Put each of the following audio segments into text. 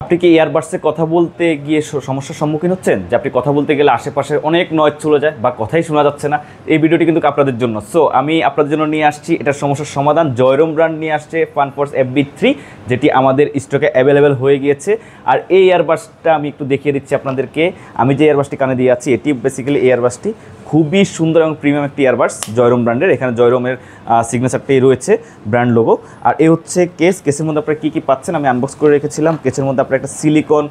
আপনি কি ইয়ারবাডসে কথা বলতে গিয়ে সমস্যার সম্মুখীন হচ্ছেন যে আপনি কথা বলতে গেলে আশেপাশে অনেক নয়েজ চলে যায় বা কথাই শোনা যাচ্ছে না? এই ভিডিওটি কিন্তু আপনাদের জন্য। সো আমি আপনাদের জন্য নিয়ে আসছি এটার সমস্যার সমাধান। জয়রোম ব্র্যান্ড নিয়ে আসছে ফানফোর্স FB3, যেটি আমাদের স্টকে অ্যাভেলেবেল হয়ে গিয়েছে। আর এই ইয়ারবাডসটা আমি একটু দেখিয়ে দিচ্ছি আপনাদেরকে। আমি যে ইয়ারবাডসটি কানে দিয়ে আছি এটি বেসিক্যালি এই ইয়ারবাডসটি খুবই সুন্দর এবং প্রিমিয়াম একটি ইয়ারবাডস জয়রোম ব্র্যান্ডের। এখানে জয়রোমের সিগনেচারটি রয়েছে, ব্র্যান্ড লোগো। আর এই হচ্ছে কেসের মধ্যে আপনারা কী কী পাচ্ছেন আমি আনবক্স করে রেখেছিলাম। কেসের মধ্যে আপনারা একটা সিলিকন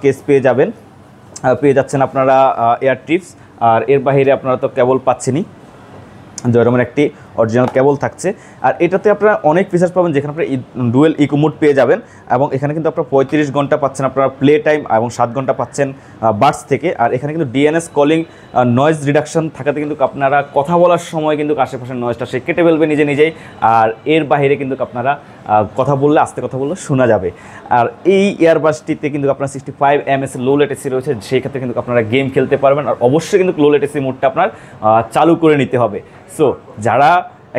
কেস পেয়ে যাচ্ছেন আপনারা এয়ার ট্রিপস। আর এর বাইরে আপনারা তো কেবল পাচ্ছেনই, জয়রোমের একটি অরিজিনাল কেবল থাকছে। আর এটাতে আপনারা অনেক ফিচার্স পাবেন, যেখানে আপনারা ডুয়েল ইকো মোড পেয়ে যাবেন। এবং এখানে কিন্তু আপনারা 35 ঘন্টা পাচ্ছেন আপনারা প্লে টাইম, এবং 7 ঘন্টা পাচ্ছেন বাডস থেকে। আর এখানে কিন্তু DNS কলিং নয়েজ রিডাকশন থাকাতে কিন্তু আপনারা কথা বলার সময় কিন্তু আশেপাশের নয়েজটা সে কেটে ফেলবে নিজেই। আর এর বাইরে কিন্তু আপনারা কথা বললে, আস্তে কথা বললে শোনা যাবে। আর এই ইয়ারবাডসটিতে কিন্তু আপনার 65 mAh লো লেটেন্সি রয়েছে, সেই ক্ষেত্রে কিন্তু আপনারা গেম খেলতে পারবেন। আর অবশ্যই কিন্তু লো লেটেন্সি মোডটা আপনার চালু করে নিতে হবে। সো যারা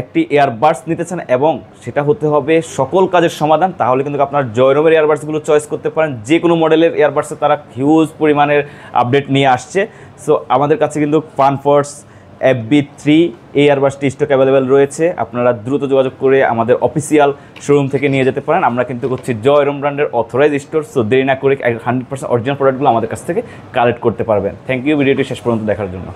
একটি ইয়ারবাডস নিতে চান এবং সেটা হতে হবে সকল কাজের সমাধান, তাহলে কিন্তু আপনার জয়রোমের ইয়ারবাডসগুলো চয়েস করতে পারেন। যে কোনো মডেলের ইয়ারবাডসে তারা হিউজ পরিমাণের আপডেট নিয়ে আসছে। সো আমাদের কাছে কিন্তু ফানফোর্স FB3 এই ইয়ারবাডসটি স্টক অ্যাভেলেবেল রয়েছে। আপনারা দ্রুত যোগাযোগ করে আমাদের অফিসিয়াল শোরুম থেকে নিয়ে যেতে পারেন। আমরা কিন্তু হচ্ছে জয়রোম ব্র্যান্ডের অথরাইজ স্টোর। সো দেরি না করে 100% অরিজিনাল প্রোডাক্টগুলো আমাদের কাছ থেকে কালেক্ট করতে পারবেন। থ্যাংক ইউ ভিডিওটি শেষ পর্যন্ত দেখার জন্য।